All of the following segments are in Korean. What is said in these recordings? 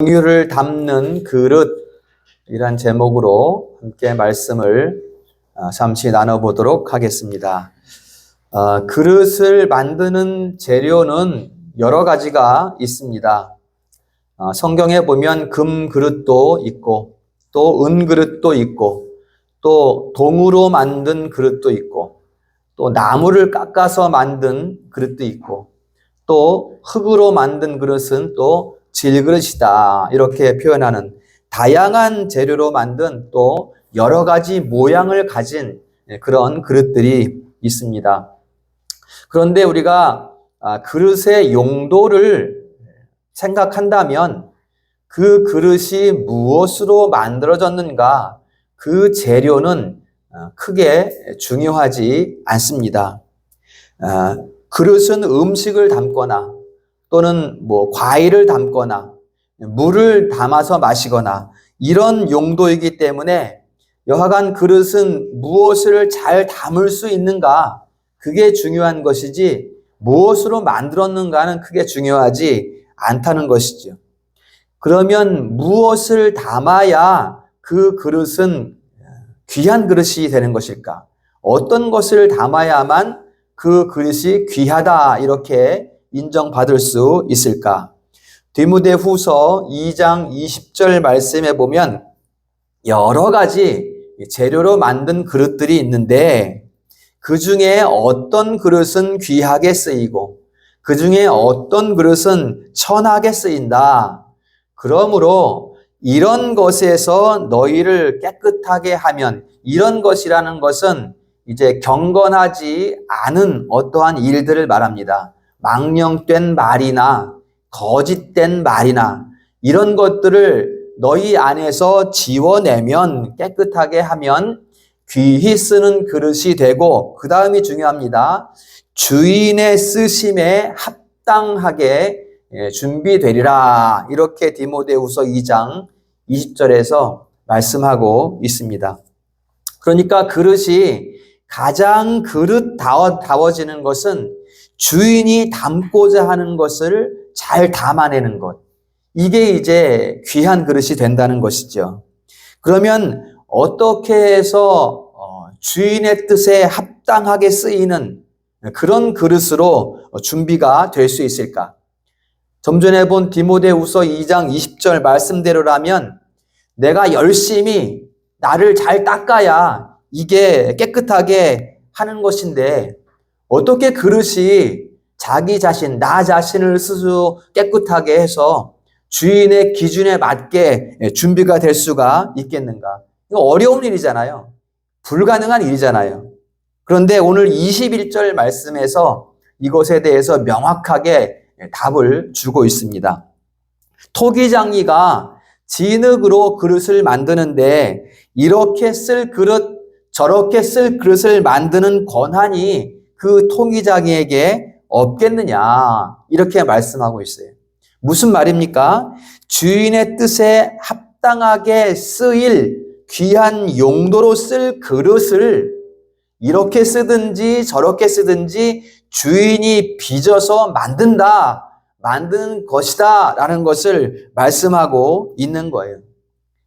긍휼을 담는 그릇이란 제목으로 함께 말씀을 잠시 나눠보도록 하겠습니다. 그릇을 만드는 재료는 여러 가지가 있습니다. 성경에 보면 금 그릇도 있고 또 은 그릇도 있고 또 동으로 만든 그릇도 있고 또 나무를 깎아서 만든 그릇도 있고 또 흙으로 만든 그릇은 또 질그릇이다 이렇게 표현하는 다양한 재료로 만든 또 여러 가지 모양을 가진 그런 그릇들이 있습니다. 그런데 우리가 그릇의 용도를 생각한다면 그 그릇이 무엇으로 만들어졌는가, 그 재료는 크게 중요하지 않습니다. 그릇은 음식을 담거나 또는 과일을 담거나 물을 담아서 마시거나 이런 용도이기 때문에 여하간 그릇은 무엇을 잘 담을 수 있는가, 그게 중요한 것이지 무엇으로 만들었는가는 크게 중요하지 않다는 것이죠. 그러면 무엇을 담아야 그 그릇은 귀한 그릇이 되는 것일까? 어떤 것을 담아야만 그 그릇이 귀하다 이렇게 인정받을 수 있을까? 디모데후서 2장 20절 말씀에 보면 여러 가지 재료로 만든 그릇들이 있는데 그 중에 어떤 그릇은 귀하게 쓰이고 그 중에 어떤 그릇은 천하게 쓰인다. 그러므로 이런 것에서 너희를 깨끗하게 하면, 이런 것이라는 것은 이제 경건하지 않은 어떠한 일들을 말합니다. 망령된 말이나 거짓된 말이나 이런 것들을 너희 안에서 지워내면, 깨끗하게 하면 귀히 쓰는 그릇이 되고, 그 다음이 중요합니다. 주인의 쓰심에 합당하게 준비되리라. 이렇게 디모데후서 2장 20절에서 말씀하고 있습니다. 그러니까 그릇이 가장 그릇다워지는 것은 주인이 담고자 하는 것을 잘 담아내는 것. 이게 이제 귀한 그릇이 된다는 것이죠. 그러면 어떻게 해서 주인의 뜻에 합당하게 쓰이는 그런 그릇으로 준비가 될 수 있을까? 좀 전에 본 디모데후서 2장 20절 말씀대로라면 내가 열심히 나를 잘 닦아야 이게 깨끗하게 하는 것인데, 어떻게 그릇이 자기 자신, 나 자신을 스스로 깨끗하게 해서 주인의 기준에 맞게 준비가 될 수가 있겠는가? 이거 어려운 일이잖아요. 불가능한 일이잖아요. 그런데 오늘 21절 말씀에서 이것에 대해서 명확하게 답을 주고 있습니다. 토기장이가 진흙으로 그릇을 만드는데 이렇게 쓸 그릇, 저렇게 쓸 그릇을 만드는 권한이 그 토기장이에게 없겠느냐, 이렇게 말씀하고 있어요. 무슨 말입니까? 주인의 뜻에 합당하게 쓰일 귀한 용도로 쓸 그릇을 이렇게 쓰든지 저렇게 쓰든지 주인이 빚어서 만드는 것이다 라는 것을 말씀하고 있는 거예요.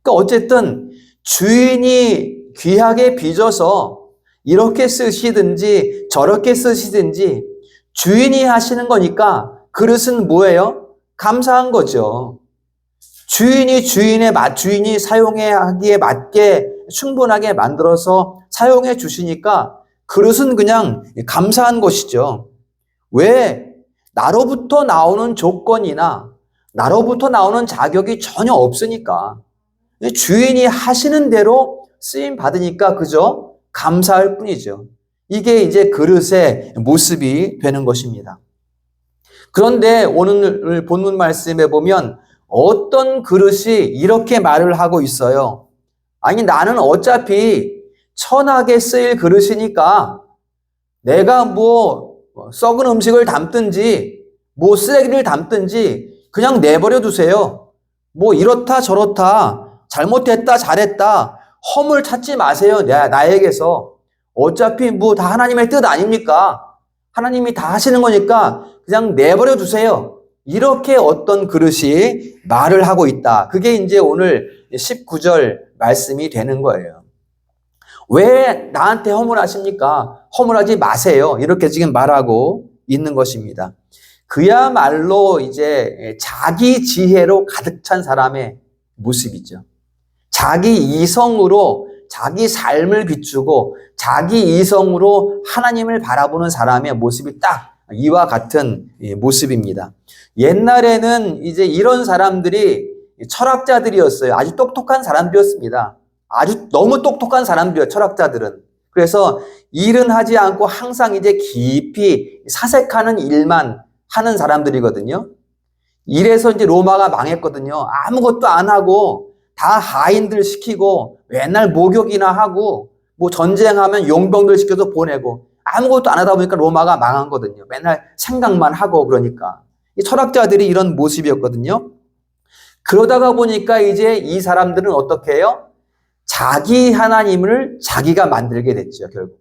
그러니까 어쨌든 주인이 귀하게 빚어서 이렇게 쓰시든지 저렇게 쓰시든지 주인이 하시는 거니까 그릇은 뭐예요? 감사한 거죠. 주인이 주인이 사용하기에 맞게 충분하게 만들어서 사용해 주시니까 그릇은 그냥 감사한 것이죠. 왜? 나로부터 나오는 조건이나 나로부터 나오는 자격이 전혀 없으니까 주인이 하시는 대로 쓰임 받으니까 그저 감사할 뿐이죠. 이게 이제 그릇의 모습이 되는 것입니다. 그런데 오늘 본문 말씀에 보면 어떤 그릇이 이렇게 말을 하고 있어요. 아니, 나는 어차피 천하게 쓰일 그릇이니까 내가 썩은 음식을 담든지 쓰레기를 담든지 그냥 내버려 두세요. 이렇다 저렇다 잘못했다 잘했다 허물 찾지 마세요. 나에게서. 어차피 다 하나님의 뜻 아닙니까? 하나님이 다 하시는 거니까 그냥 내버려 두세요. 이렇게 어떤 그릇이 말을 하고 있다. 그게 이제 오늘 19절 말씀이 되는 거예요. 왜 나한테 허물하십니까? 허물하지 마세요. 이렇게 지금 말하고 있는 것입니다. 그야말로 이제 자기 지혜로 가득 찬 사람의 모습이죠. 자기 이성으로 자기 삶을 비추고 자기 이성으로 하나님을 바라보는 사람의 모습이 딱 이와 같은 모습입니다. 옛날에는 이제 이런 사람들이 철학자들이었어요. 아주 똑똑한 사람들이었습니다. 아주 너무 똑똑한 사람들이에요, 철학자들은. 그래서 일은 하지 않고 항상 이제 깊이 사색하는 일만 하는 사람들이거든요. 이래서 이제 로마가 망했거든요. 아무것도 안 하고 다 하인들 시키고 맨날 목욕이나 하고 뭐 전쟁하면 용병들 시켜서 보내고 아무것도 안 하다 보니까 로마가 망한 거거든요. 맨날 생각만 하고 그러니까. 이 철학자들이 이런 모습이었거든요. 그러다가 보니까 이제 이 사람들은 어떻게 해요? 자기 하나님을 자기가 만들게 됐죠, 결국은.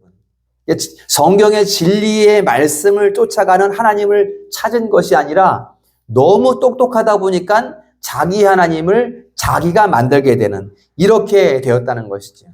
성경의 진리의 말씀을 쫓아가는 하나님을 찾은 것이 아니라 너무 똑똑하다 보니까 자기 하나님을 자기가 만들게 되는, 이렇게 되었다는 것이죠.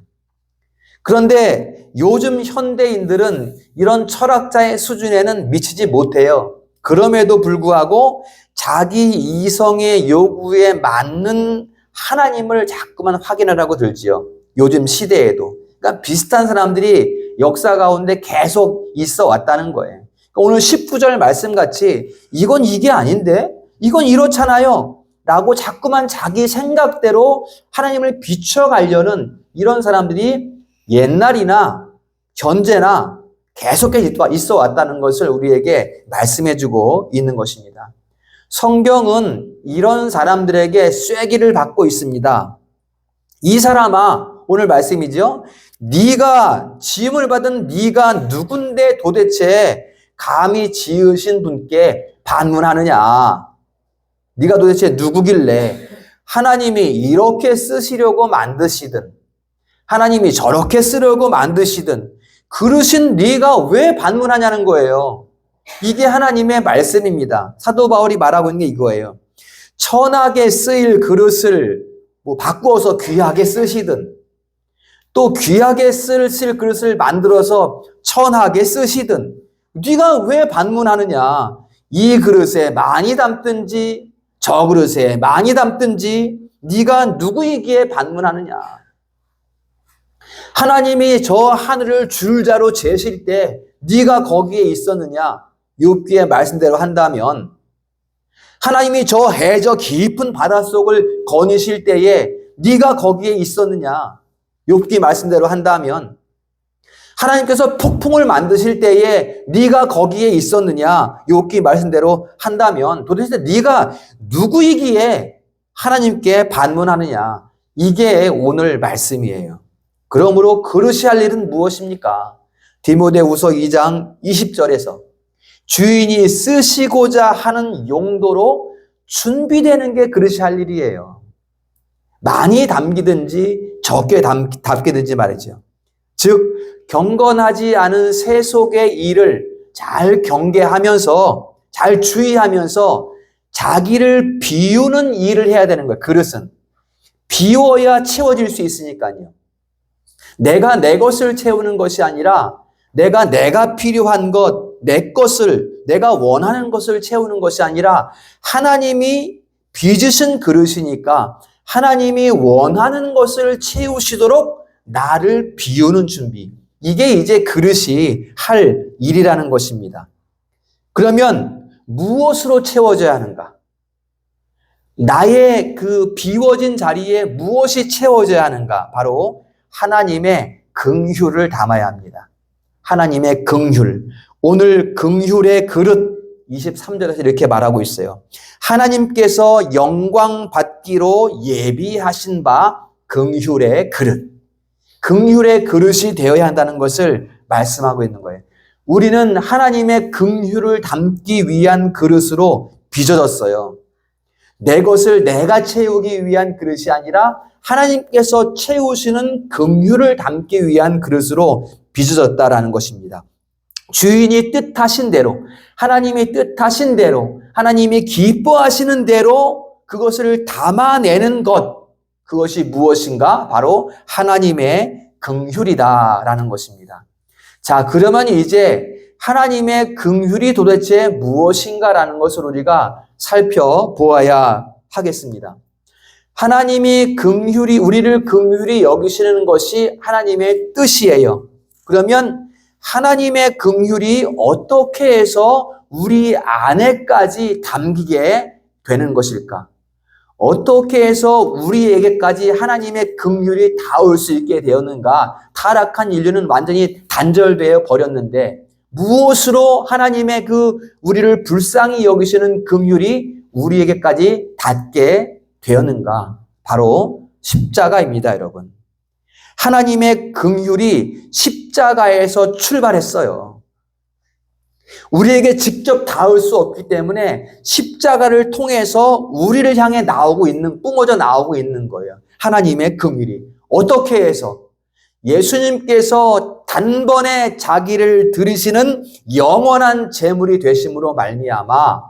그런데 요즘 현대인들은 이런 철학자의 수준에는 미치지 못해요. 그럼에도 불구하고 자기 이성의 요구에 맞는 하나님을 자꾸만 확인하라고 들지요. 요즘 시대에도. 그러니까 비슷한 사람들이 역사 가운데 계속 있어 왔다는 거예요. 그러니까 오늘 19절 말씀같이 이건 이게 아닌데? 이건 이렇잖아요. 라고 자꾸만 자기 생각대로 하나님을 비춰가려는 이런 사람들이 옛날이나 현재나 계속해서 있어 왔다는 것을 우리에게 말씀해주고 있는 것입니다. 성경은 이런 사람들에게 쐐기를 받고 있습니다. 이 사람아, 오늘 말씀이죠. 네가 지음을 받은 네가 누군데 도대체 감히 지으신 분께 반문하느냐. 네가 도대체 누구길래 하나님이 이렇게 쓰시려고 만드시든 하나님이 저렇게 쓰려고 만드시든 그러신 네가 왜 반문하냐는 거예요. 이게 하나님의 말씀입니다. 사도 바울이 말하고 있는 게 이거예요. 천하게 쓰일 그릇을 바꾸어서 귀하게 쓰시든 또 귀하게 쓸 그릇을 만들어서 천하게 쓰시든 네가 왜 반문하느냐. 이 그릇에 많이 담든지 저 그릇에 많이 담든지 네가 누구이기에 반문하느냐. 하나님이 저 하늘을 줄자로 재실 때 네가 거기에 있었느냐. 욥기의 말씀대로 한다면 하나님이 저 해저 깊은 바닷속을 거니실 때에 네가 거기에 있었느냐. 욥기 말씀대로 한다면 하나님께서 폭풍을 만드실 때에 네가 거기에 있었느냐. 욥기 말씀대로 한다면 도대체 네가 누구이기에 하나님께 반문하느냐. 이게 오늘 말씀이에요. 그러므로 그릇이 할 일은 무엇입니까? 디모데후서 2장 20절에서 주인이 쓰시고자 하는 용도로 준비되는 게 그릇이 할 일이에요. 많이 담기든지 적게 담기든지 말이죠. 즉 경건하지 않은 세속의 일을 잘 경계하면서 잘 주의하면서 자기를 비우는 일을 해야 되는 거예요. 그릇은 비워야 채워질 수 있으니까요. 내가 내 것을 채우는 것이 아니라 내가 필요한 것, 내 것을, 내가 원하는 것을 채우는 것이 아니라 하나님이 빚으신 그릇이니까 하나님이 원하는 것을 채우시도록 나를 비우는 준비. 이게 이제 그릇이 할 일이라는 것입니다. 그러면 무엇으로 채워져야 하는가? 나의 그 비워진 자리에 무엇이 채워져야 하는가? 바로 하나님의 긍휼을 담아야 합니다. 하나님의 긍휼. 오늘 긍휼의 그릇 23절에서 이렇게 말하고 있어요. 하나님께서 영광 받기로 예비하신 바 긍휼의 그릇. 긍휼의 그릇이 되어야 한다는 것을 말씀하고 있는 거예요. 우리는 하나님의 긍휼을 담기 위한 그릇으로 빚어졌어요. 내 것을 내가 채우기 위한 그릇이 아니라 하나님께서 채우시는 긍휼을 담기 위한 그릇으로 빚어졌다라는 것입니다. 주인이 뜻하신 대로 하나님이 뜻하신 대로, 하나님이 기뻐하시는 대로 그것을 담아내는 것, 그것이 무엇인가? 바로 하나님의 긍휼이다라는 것입니다. 자, 그러면 이제 하나님의 긍휼이 도대체 무엇인가라는 것을 우리가 살펴보아야 하겠습니다. 하나님이 우리를 긍휼히 여기시는 것이 하나님의 뜻이에요. 그러면 하나님의 긍휼이 어떻게 해서 우리 안에까지 담기게 되는 것일까? 어떻게 해서 우리에게까지 하나님의 긍휼이 닿을 수 있게 되었는가? 타락한 인류는 완전히 단절되어 버렸는데 무엇으로 하나님의 우리를 불쌍히 여기시는 긍휼이 우리에게까지 닿게 되었는가? 바로 십자가입니다, 여러분. 하나님의 긍휼이 십자가에서 출발했어요. 우리에게 직접 닿을 수 없기 때문에 십자가를 통해서 우리를 향해 뿜어져 나오고 있는 거예요. 하나님의 긍휼이. 어떻게 해서? 예수님께서 단번에 자기를 들이시는 영원한 제물이 되심으로 말미암아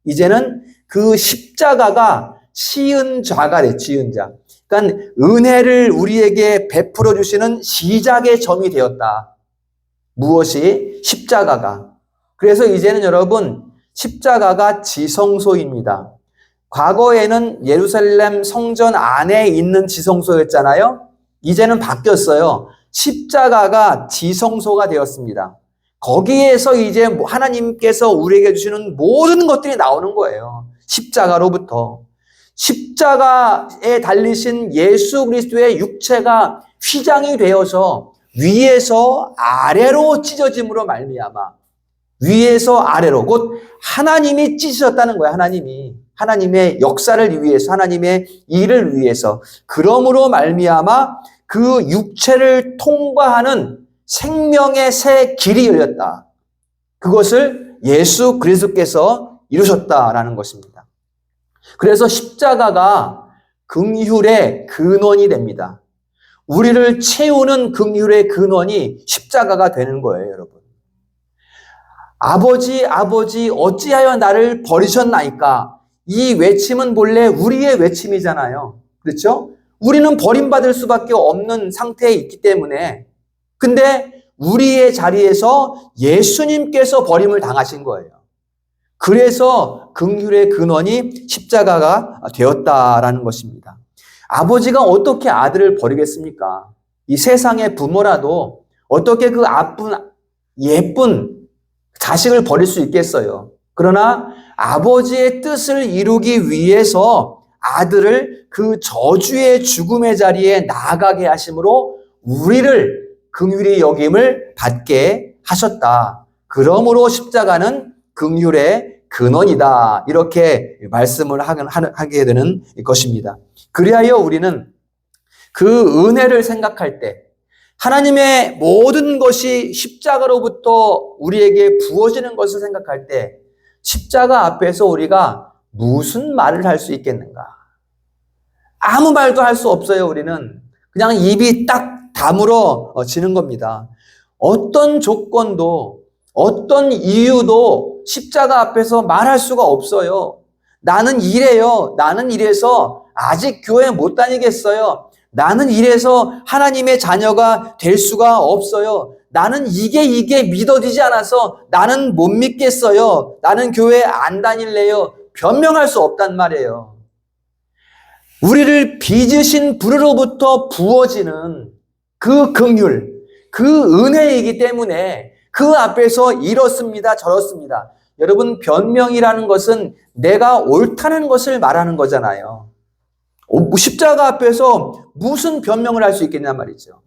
이제는 그 십자가가 시은자가 시은자. 그러니까 은혜를 우리에게 베풀어 주시는 시작의 점이 되었다. 무엇이? 십자가가. 그래서 이제는 여러분, 십자가가 지성소입니다. 과거에는 예루살렘 성전 안에 있는 지성소였잖아요. 이제는 바뀌었어요. 십자가가 지성소가 되었습니다. 거기에서 이제 하나님께서 우리에게 주시는 모든 것들이 나오는 거예요. 십자가로부터. 십자가에 달리신 예수 그리스도의 육체가 휘장이 되어서 위에서 아래로 찢어짐으로 말미암아 위에서 아래로 곧 하나님이 찢으셨다는 거예요. 하나님의 역사를 위해서, 하나님의 일을 위해서. 그러므로 말미암아 그 육체를 통과하는 생명의 새 길이 열렸다. 그것을 예수 그리스도께서 이루셨다라는 것입니다. 그래서 십자가가 긍휼의 근원이 됩니다. 우리를 채우는 긍휼의 근원이 십자가가 되는 거예요, 여러분. 아버지, 아버지, 어찌하여 나를 버리셨나이까? 이 외침은 본래 우리의 외침이잖아요. 그렇죠? 우리는 버림받을 수밖에 없는 상태에 있기 때문에. 근데 우리의 자리에서 예수님께서 버림을 당하신 거예요. 그래서 긍휼의 근원이 십자가가 되었다라는 것입니다. 아버지가 어떻게 아들을 버리겠습니까? 이 세상의 부모라도 어떻게 그 예쁜 자식을 버릴 수 있겠어요. 그러나 아버지의 뜻을 이루기 위해서 아들을 그 저주의 죽음의 자리에 나아가게 하심으로 우리를 긍휼히 여김을 받게 하셨다. 그러므로 십자가는 긍휼의 근원이다. 이렇게 말씀을 하게 되는 것입니다. 그리하여 우리는 그 은혜를 생각할 때 하나님의 모든 것이 십자가로부터 우리에게 부어지는 것을 생각할 때 십자가 앞에서 우리가 무슨 말을 할 수 있겠는가? 아무 말도 할 수 없어요. 우리는 그냥 입이 딱 다물어지는 겁니다. 어떤 조건도 어떤 이유도 십자가 앞에서 말할 수가 없어요. 나는 이래요. 나는 이래서 아직 교회 못 다니겠어요. 나는 이래서 하나님의 자녀가 될 수가 없어요. 나는 이게 믿어지지 않아서 나는 못 믿겠어요. 나는 교회 안 다닐래요. 변명할 수 없단 말이에요. 우리를 빚으신 불로부터 부어지는 그 긍휼, 그 은혜이기 때문에 그 앞에서 이렇습니다, 저렇습니다. 여러분, 변명이라는 것은 내가 옳다는 것을 말하는 거잖아요. 십자가 앞에서 무슨 변명을 할 수 있겠냐 말이죠.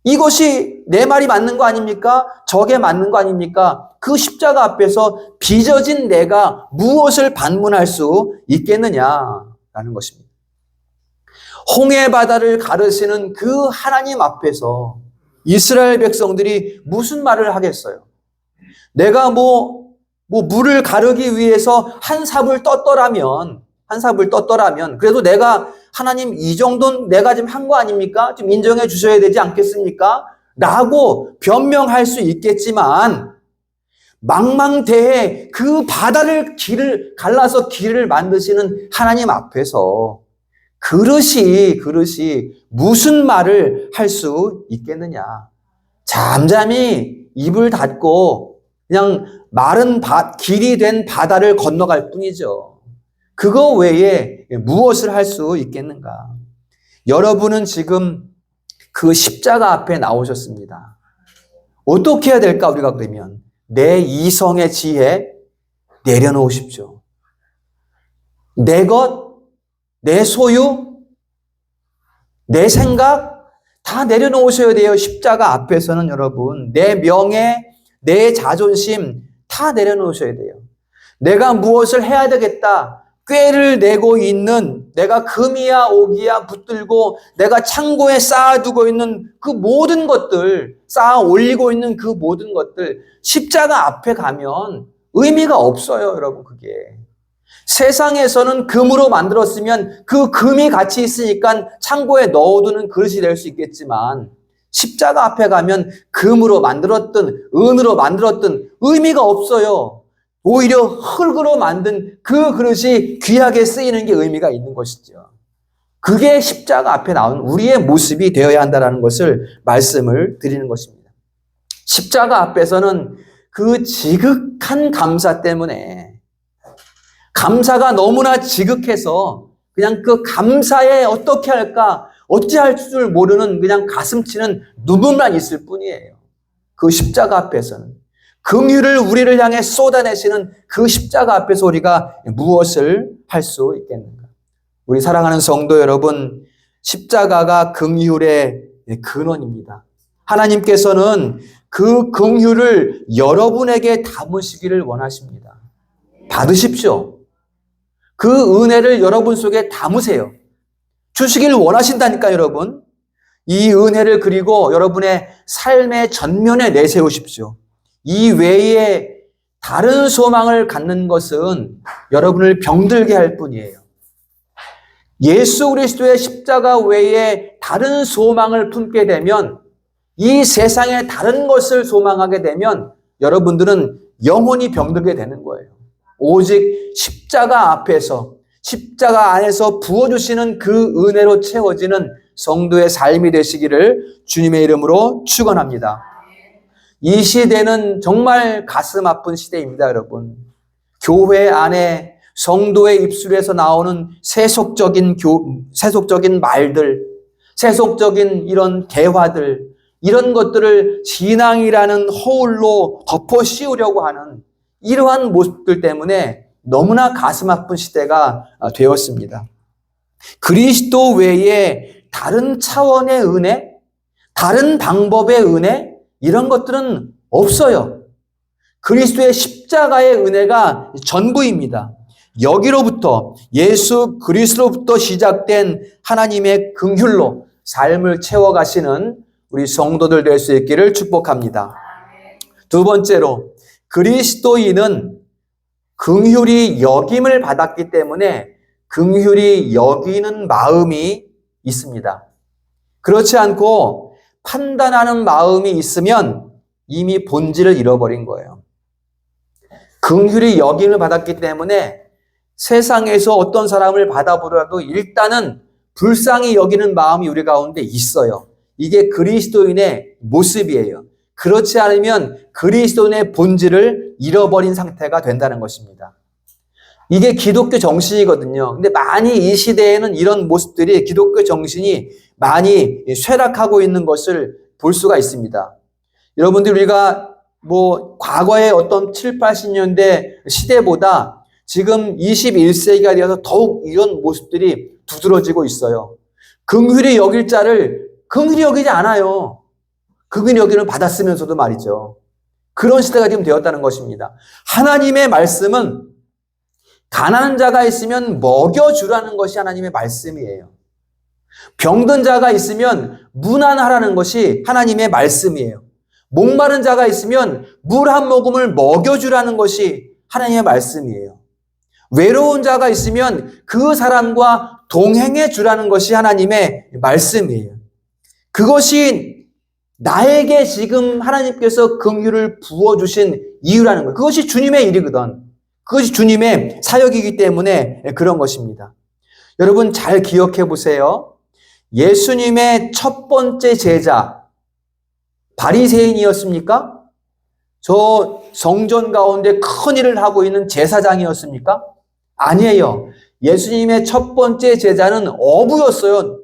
이것이 내 말이 맞는 거 아닙니까? 저게 맞는 거 아닙니까? 그 십자가 앞에서 빚어진 내가 무엇을 반문할 수 있겠느냐라는 것입니다. 홍해 바다를 가르시는 그 하나님 앞에서 이스라엘 백성들이 무슨 말을 하겠어요? 내가 물을 가르기 위해서 한 삽을 떴더라면 그래도 내가 하나님 이 정도는 내가 지금 한 거 아닙니까? 좀 인정해 주셔야 되지 않겠습니까? 라고 변명할 수 있겠지만 망망대해 그 바다를 길을 갈라서 길을 만드시는 하나님 앞에서 그릇이 무슨 말을 할 수 있겠느냐. 잠잠히 입을 닫고 그냥 마른 길이 된 바다를 건너갈 뿐이죠. 그거 외에 무엇을 할 수 있겠는가. 여러분은 지금 그 십자가 앞에 나오셨습니다. 어떻게 해야 될까 우리가 그러면? 내 이성의 지혜 내려놓으십시오. 내 것, 내 소유, 내 생각 다 내려놓으셔야 돼요. 십자가 앞에서는 여러분. 내 명예, 내 자존심 다 내려놓으셔야 돼요. 내가 무엇을 해야 되겠다. 꾀를 내고 있는 내가 금이야 옥이야 붙들고 내가 창고에 쌓아두고 있는 그 모든 것들, 쌓아 올리고 있는 그 모든 것들 십자가 앞에 가면 의미가 없어요, 여러분. 그게 세상에서는 금으로 만들었으면 그 금이 같이 있으니까 창고에 넣어두는 그릇이 될 수 있겠지만 십자가 앞에 가면 금으로 만들었든 은으로 만들었든 의미가 없어요. 오히려 흙으로 만든 그 그릇이 귀하게 쓰이는 게 의미가 있는 것이죠. 그게 십자가 앞에 나온 우리의 모습이 되어야 한다는 것을 말씀을 드리는 것입니다. 십자가 앞에서는 그 지극한 감사 때문에 감사가 너무나 지극해서 그냥 그 감사에 어떻게 할까 어찌할 줄 모르는 그냥 가슴 치는 눈물만 있을 뿐이에요. 그 십자가 앞에서는 긍휼을 우리를 향해 쏟아내시는 그 십자가 앞에서 우리가 무엇을 할 수 있겠는가? 우리 사랑하는 성도 여러분, 십자가가 긍휼의 근원입니다. 하나님께서는 그 긍휼을 여러분에게 담으시기를 원하십니다. 받으십시오. 그 은혜를 여러분 속에 담으세요. 주시기를 원하신다니까 여러분. 이 은혜를 그리고 여러분의 삶의 전면에 내세우십시오. 이 외에 다른 소망을 갖는 것은 여러분을 병들게 할 뿐이에요. 예수 그리스도의 십자가 외에 다른 소망을 품게 되면 이 세상의 다른 것을 소망하게 되면 여러분들은 영혼이 병들게 되는 거예요. 오직 십자가 앞에서 십자가 안에서 부어주시는 그 은혜로 채워지는 성도의 삶이 되시기를 주님의 이름으로 축원합니다. 이 시대는 정말 가슴 아픈 시대입니다, 여러분. 교회 안에 성도의 입술에서 나오는 세속적인 말들, 세속적인 이런 대화들, 이런 것들을 신앙이라는 허울로 덮어 씌우려고 하는 이러한 모습들 때문에 너무나 가슴 아픈 시대가 되었습니다. 그리스도 외에 다른 차원의 은혜, 다른 방법의 은혜, 이런 것들은 없어요. 그리스도의 십자가의 은혜가 전부입니다. 여기로부터 예수 그리스도로부터 시작된 하나님의 긍휼로 삶을 채워가시는 우리 성도들 될 수 있기를 축복합니다. 두 번째로 그리스도인은 긍휼히 여김을 받았기 때문에 긍휼히 여기는 마음이 있습니다. 그렇지 않고 판단하는 마음이 있으면 이미 본질을 잃어버린 거예요. 긍휼히 여김을 받았기 때문에 세상에서 어떤 사람을 받아보더라도 일단은 불쌍히 여기는 마음이 우리 가운데 있어요. 이게 그리스도인의 모습이에요. 그렇지 않으면 그리스도인의 본질을 잃어버린 상태가 된다는 것입니다. 이게 기독교 정신이거든요. 근데 많이 이 시대에는 이런 모습들이 기독교 정신이 많이 쇠락하고 있는 것을 볼 수가 있습니다. 여러분들 우리가 과거의 어떤 7, 80년대 시대보다 지금 21세기가 되어서 더욱 이런 모습들이 두드러지고 있어요. 긍휼히 여길 자를 긍휼히 여기지 않아요. 긍휼히 여기는 받았으면서도 말이죠. 그런 시대가 지금 되었다는 것입니다. 하나님의 말씀은 가난한 자가 있으면 먹여주라는 것이 하나님의 말씀이에요. 병든 자가 있으면 문안하라는 것이 하나님의 말씀이에요. 목마른 자가 있으면 물 한 모금을 먹여주라는 것이 하나님의 말씀이에요. 외로운 자가 있으면 그 사람과 동행해 주라는 것이 하나님의 말씀이에요. 그것이 나에게 지금 하나님께서 긍휼을 부어주신 이유라는 거예요. 그것이 주님의 일이거든. 그것이 주님의 사역이기 때문에 그런 것입니다. 여러분 잘 기억해 보세요. 예수님의 첫 번째 제자 바리새인이었습니까? 저 성전 가운데 큰 일을 하고 있는 제사장이었습니까? 아니에요. 예수님의 첫 번째 제자는 어부였어요.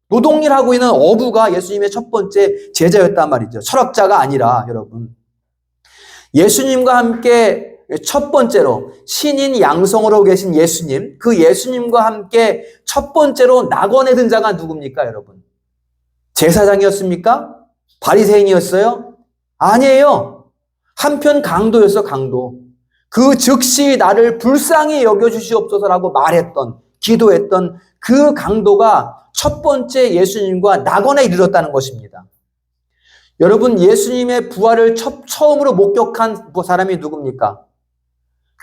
노동일 하고 있는 어부가 예수님의 첫 번째 제자였단 말이죠. 철학자가 아니라 여러분. 예수님과 함께 첫 번째로 신인 양성으로 계신 예수님, 그 예수님과 함께 첫 번째로 낙원에 든 자가 누굽니까, 여러분? 제사장이었습니까? 바리새인이었어요? 아니에요. 한편 강도였어, 강도. 그 즉시 나를 불쌍히 여겨주시옵소서라고 말했던, 기도했던 그 강도가 첫 번째 예수님과 낙원에 이르렀다는 것입니다. 여러분, 예수님의 부활을 처음으로 목격한 사람이 누굽니까?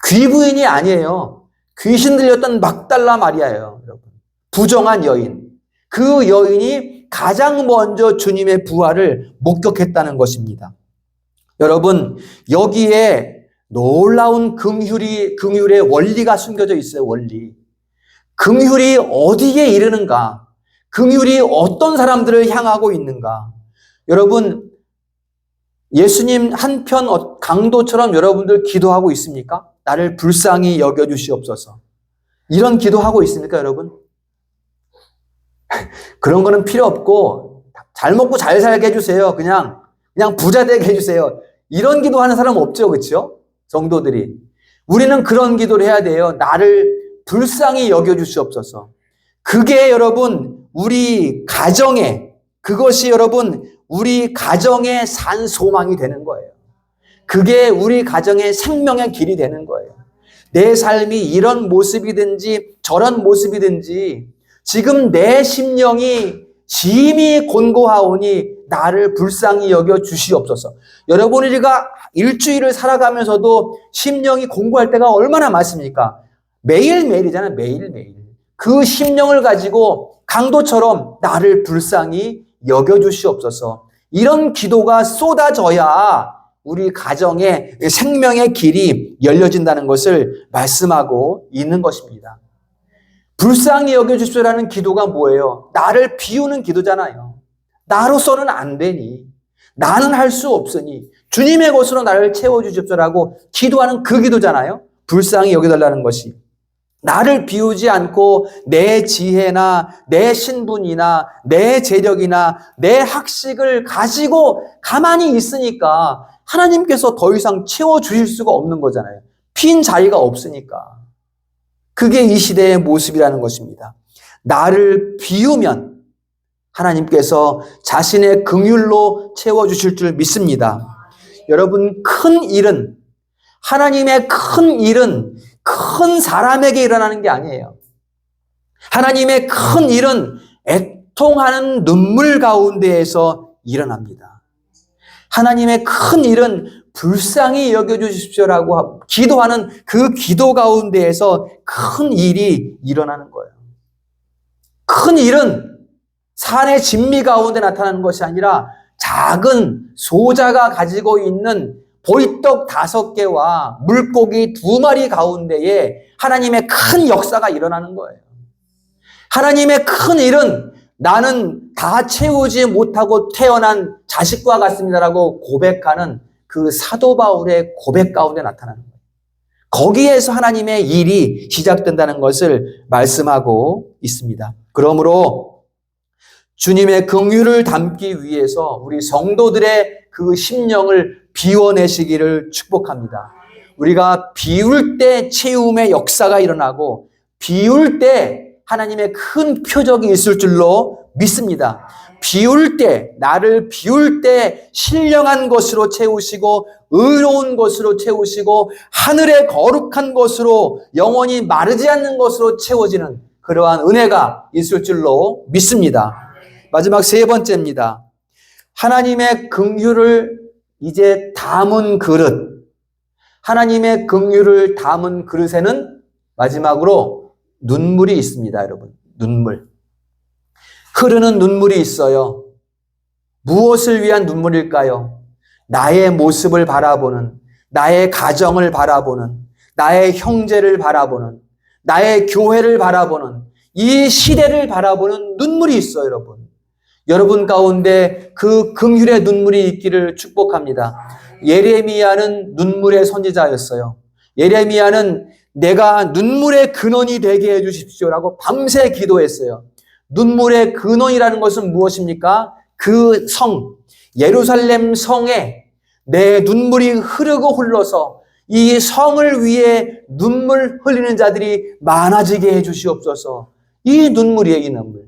귀부인이 아니에요. 귀신 들렸던 막달라 마리아예요, 여러분. 부정한 여인. 그 여인이 가장 먼저 주님의 부활을 목격했다는 것입니다. 여러분, 여기에 놀라운 긍휼의 원리가 숨겨져 있어요, 원리. 긍휼이 어디에 이르는가? 긍휼이 어떤 사람들을 향하고 있는가? 여러분, 예수님 한편 강도처럼 여러분들 기도하고 있습니까? 나를 불쌍히 여겨주시옵소서. 이런 기도하고 있습니까, 여러분? 그런 거는 필요 없고 잘 먹고 잘 살게 해주세요. 그냥 부자 되게 해주세요. 이런 기도하는 사람 없죠, 그렇죠? 성도들이. 우리는 그런 기도를 해야 돼요. 나를 불쌍히 여겨주시옵소서. 그게 여러분 우리 가정에, 그것이 여러분 우리 가정의 산 소망이 되는 거예요. 그게 우리 가정의 생명의 길이 되는 거예요. 내 삶이 이런 모습이든지 저런 모습이든지 지금 내 심령이 심히 곤고하오니 나를 불쌍히 여겨 주시옵소서. 여러분, 우리가 일주일을 살아가면서도 심령이 곤고할 때가 얼마나 많습니까? 매일매일이잖아요. 매일매일. 그 심령을 가지고 강도처럼 나를 불쌍히 여겨 주시옵소서. 이런 기도가 쏟아져야 우리 가정의 생명의 길이 열려진다는 것을 말씀하고 있는 것입니다. 불쌍히 여겨주십시오라는 기도가 뭐예요? 나를 비우는 기도잖아요. 나로서는 안 되니, 나는 할 수 없으니 주님의 것으로 나를 채워주십시오라고 기도하는 그 기도잖아요. 불쌍히 여겨달라는 것이. 나를 비우지 않고 내 지혜나 내 신분이나 내 재력이나 내 학식을 가지고 가만히 있으니까 하나님께서 더 이상 채워주실 수가 없는 거잖아요. 빈 자리가 없으니까. 그게 이 시대의 모습이라는 것입니다. 나를 비우면 하나님께서 자신의 긍휼로 채워주실 줄 믿습니다. 여러분, 큰 일은, 하나님의 큰 일은 큰 사람에게 일어나는 게 아니에요. 하나님의 큰 일은 애통하는 눈물 가운데에서 일어납니다. 하나님의 큰 일은 불쌍히 여겨주십시오라고 기도하는 그 기도 가운데에서 큰 일이 일어나는 거예요. 큰 일은 산의 진미 가운데 나타나는 것이 아니라 작은 소자가 가지고 있는 보리떡 5개와 물고기 2마리 가운데에 하나님의 큰 역사가 일어나는 거예요. 하나님의 큰 일은 나는 다 채우지 못하고 태어난 자식과 같습니다라고 고백하는 그 사도 바울의 고백 가운데 나타나는 거예요. 거기에서 하나님의 일이 시작된다는 것을 말씀하고 있습니다. 그러므로 주님의 긍휼을 담기 위해서 우리 성도들의 그 심령을 비워내시기를 축복합니다. 우리가 비울 때 채움의 역사가 일어나고 비울 때 하나님의 큰 표적이 있을 줄로 믿습니다. 비울 때, 나를 비울 때 신령한 것으로 채우시고 의로운 것으로 채우시고 하늘의 거룩한 것으로 영원히 마르지 않는 것으로 채워지는 그러한 은혜가 있을 줄로 믿습니다. 마지막 3번째입니다. 하나님의 긍휼을 이제 담은 그릇. 하나님의 긍휼을 담은 그릇에는 마지막으로 눈물이 있습니다, 여러분. 눈물. 흐르는 눈물이 있어요. 무엇을 위한 눈물일까요? 나의 모습을 바라보는, 나의 가정을 바라보는, 나의 형제를 바라보는, 나의 교회를 바라보는, 이 시대를 바라보는 눈물이 있어요, 여러분. 여러분 가운데 그 긍휼의 눈물이 있기를 축복합니다. 예레미야는 눈물의 선지자였어요. 예레미야는 내가 눈물의 근원이 되게 해주십시오라고 밤새 기도했어요. 눈물의 근원이라는 것은 무엇입니까? 그 성, 예루살렘 성에 내 눈물이 흐르고 흘러서 이 성을 위해 눈물 흘리는 자들이 많아지게 해주시옵소서. 이 눈물이에요, 이 눈물.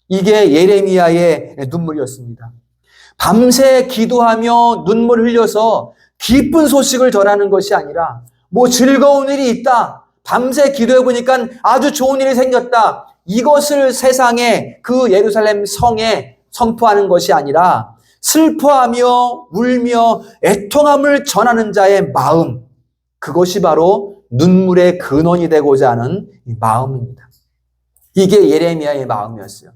이게 예레미야의 눈물이었습니다. 밤새 기도하며 눈물 흘려서 기쁜 소식을 전하는 것이 아니라 뭐 즐거운 일이 있다, 밤새 기도해 보니까 아주 좋은 일이 생겼다, 이것을 세상에 그 예루살렘 성에 선포하는 것이 아니라 슬퍼하며 울며 애통함을 전하는 자의 마음, 그것이 바로 눈물의 근원이 되고자 하는 마음입니다. 이게 예레미야의 마음이었어요.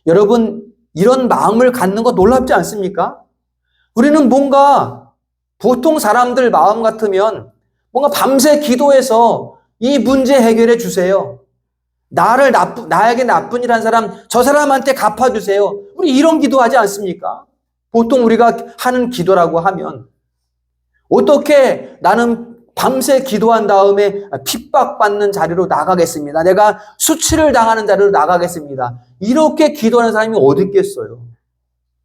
여러분, 이런 마음을 갖는 거 놀랍지 않습니까? 우리는 뭔가 보통 사람들 마음 같으면 뭔가 밤새 기도해서 이 문제 해결해 주세요. 나에게 나쁜 일 한 사람, 저 사람한테 갚아주세요. 우리 이런 기도하지 않습니까? 보통 우리가 하는 기도라고 하면 어떻게 나는 밤새 기도한 다음에 핍박받는 자리로 나가겠습니다. 내가 수치를 당하는 자리로 나가겠습니다. 이렇게 기도하는 사람이 어디 있겠어요?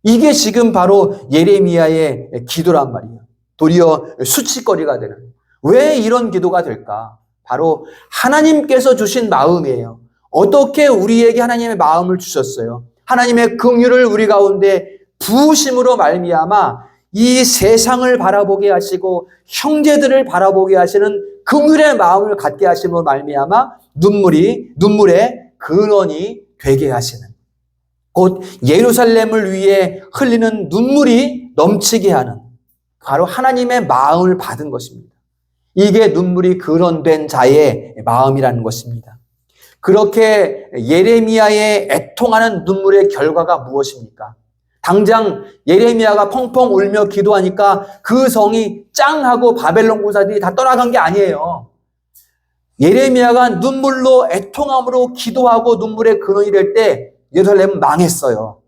이게 지금 바로 예레미야의 기도란 말이에요. 도리어 수치거리가 되는. 왜 이런 기도가 될까? 바로 하나님께서 주신 마음이에요. 어떻게 우리에게 하나님의 마음을 주셨어요? 하나님의 긍휼을 우리 가운데 부으심으로 말미암아 이 세상을 바라보게 하시고 형제들을 바라보게 하시는 긍휼의 마음을 갖게 하심으로 말미암아 눈물의 근원이 되게 하시는, 곧 예루살렘을 위해 흘리는 눈물이 넘치게 하는 바로 하나님의 마음을 받은 것입니다. 이게 눈물이 근원된 자의 마음이라는 것입니다. 그렇게 예레미야의 애통하는 눈물의 결과가 무엇입니까? 당장 예레미야가 펑펑 울며 기도하니까 그 성이 짱 하고 바벨론 군사들이 다 떠나간 게 아니에요. 예레미야가 눈물로 애통함으로 기도하고 눈물의 근원이 될 때 예루살렘은 망했어요.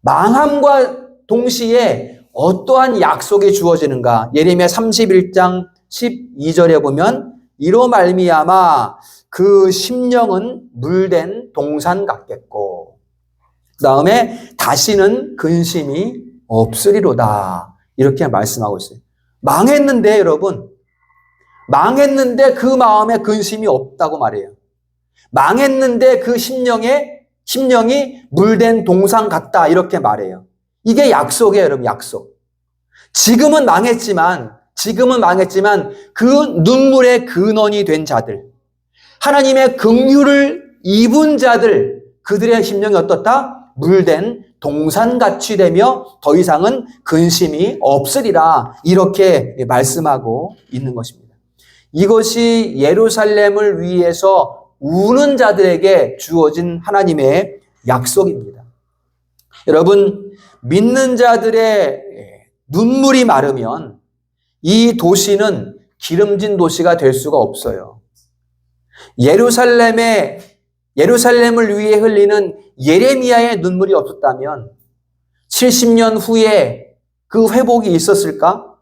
망함과 동시에 어떠한 약속이 주어지는가? 예레미야 31장 12절에 보면 이로 말미암아 그 심령은 물된 동산 같겠고 그 다음에 다시는 근심이 없으리로다, 이렇게 말씀하고 있어요. 망했는데 여러분, 망했는데 그 마음에 근심이 없다고 말해요. 망했는데 그 심령이 물된 동산 같다, 이렇게 말해요. 이게 약속이에요, 여러분. 약속. 지금은 망했지만 그 눈물의 근원이 된 자들, 하나님의 긍휼을 입은 자들, 그들의 심령이 어떻다? 물된 동산같이 되며 더 이상은 근심이 없으리라, 이렇게 말씀하고 있는 것입니다. 이것이 예루살렘을 위해서 우는 자들에게 주어진 하나님의 약속입니다. 여러분, 믿는 자들의 눈물이 마르면 이 도시는 기름진 도시가 될 수가 없어요. 예루살렘을 위해 흘리는 예레미야의 눈물이 없었다면 70년 후에 그 회복이 있었을까?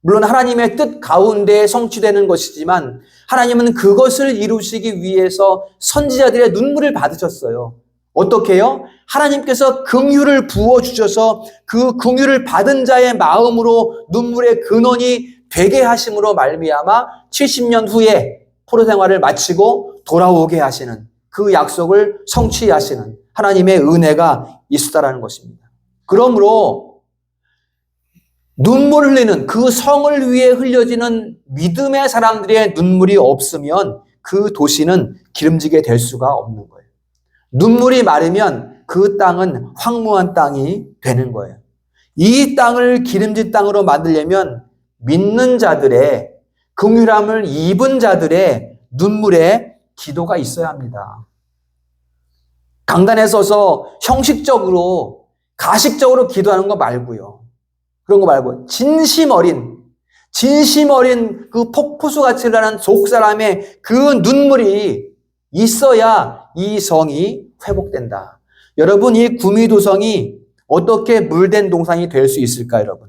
물론 하나님의 뜻 가운데 성취되는 것이지만 하나님은 그것을 이루시기 위해서 선지자들의 눈물을 받으셨어요. 어떻게 해요? 하나님께서 긍휼을 부어주셔서 그 긍휼을 받은 자의 마음으로 눈물의 근원이 되게 하심으로 말미암아 70년 후에 포로 생활을 마치고 돌아오게 하시는, 그 약속을 성취하시는 하나님의 은혜가 있었다라는 것입니다. 그러므로 눈물 흘리는 그 성을 위해 흘려지는 믿음의 사람들의 눈물이 없으면 그 도시는 기름지게 될 수가 없는 거예요. 눈물이 마르면 그 땅은 황무한 땅이 되는 거예요. 이 땅을 기름진 땅으로 만들려면 믿는 자들의, 긍휼함을 입은 자들의 눈물에 기도가 있어야 합니다. 강단에 서서 형식적으로 가식적으로 기도하는 거 말고요. 그런 거 말고 진심 어린 그 폭포수 같이 흘러가는 속사람의 그 눈물이 있어야 이 성이 회복된다. 여러분, 이 구미도성이 어떻게 물된 동산이 될 수 있을까요, 여러분?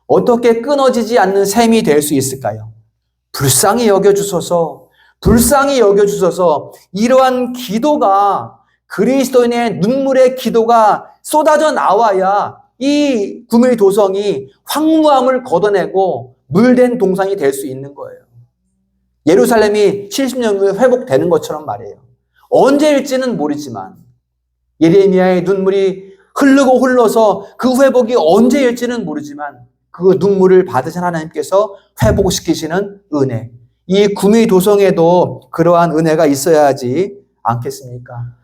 어떻게 끊어지지 않는 샘이 될 수 있을까요? 불쌍히 여겨주소서, 이러한 기도가, 그리스도인의 눈물의 기도가 쏟아져 나와야 이 구미도성이 황무함을 걷어내고 물된 동산이 될 수 있는 거예요. 예루살렘이 70년 후에 회복되는 것처럼 말이에요. 언제일지는 모르지만 예레미야의 눈물이 흐르고 흘러서 그 회복이 언제일지는 모르지만 그 눈물을 받으신 하나님께서 회복시키시는 은혜, 이 구미도성에도 그러한 은혜가 있어야 하지 않겠습니까?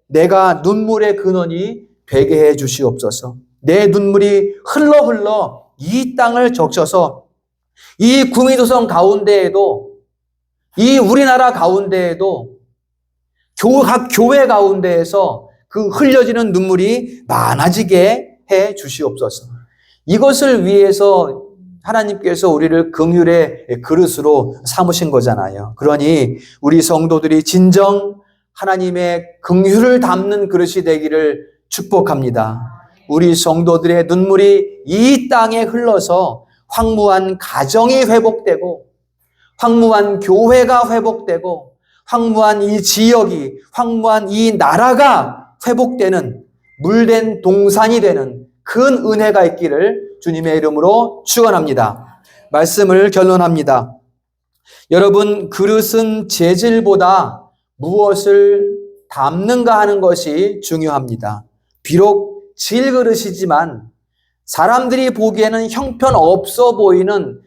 내가 눈물의 근원이 되게 해 주시옵소서. 내 눈물이 흘러 이 땅을 적셔서 이 구미도성 가운데에도, 이 우리나라 가운데에도, 각 교회 가운데에서 그 흘려지는 눈물이 많아지게 해 주시옵소서. 이것을 위해서 하나님께서 우리를 긍휼의 그릇으로 삼으신 거잖아요. 그러니 우리 성도들이 진정 하나님의 긍휼을 담는 그릇이 되기를 축복합니다. 우리 성도들의 눈물이 이 땅에 흘러서 황무한 가정이 회복되고, 황무한 교회가 회복되고, 황무한 이 지역이, 황무한 이 나라가 회복되는 물된 동산이 되는 큰 은혜가 있기를 주님의 이름으로 축원합니다. 말씀을 결론합니다. 여러분, 그릇은 재질보다 무엇을 담는가 하는 것이 중요합니다. 비록 질그릇이지만 사람들이 보기에는 형편없어 보이는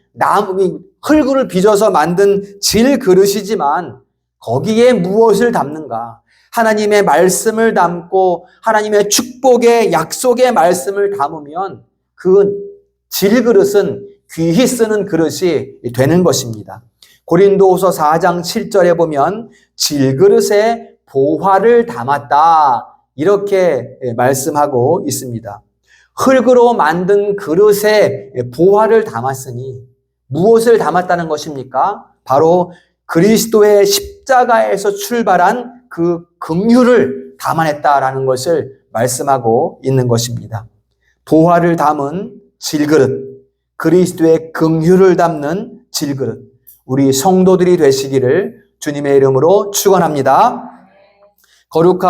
흙을 빚어서 만든 질그릇이지만 거기에 무엇을 담는가? 하나님의 말씀을 담고 하나님의 축복의 약속의 말씀을 담으면 그 질그릇은 귀히 쓰는 그릇이 되는 것입니다. 고린도후서 4장 7절에 보면 질그릇에 보화를 담았다, 이렇게 말씀하고 있습니다. 흙으로 만든 그릇에 보화를 담았으니 무엇을 담았다는 것입니까? 바로 그리스도의 십자가에서 출발한 그 긍휼을 담아냈다라는 것을 말씀하고 있는 것입니다. 보화를 담은 질그릇, 그리스도의 긍휼을 담는 질그릇, 우리 성도들이 되시기를 주님의 이름으로 축원합니다. 거룩한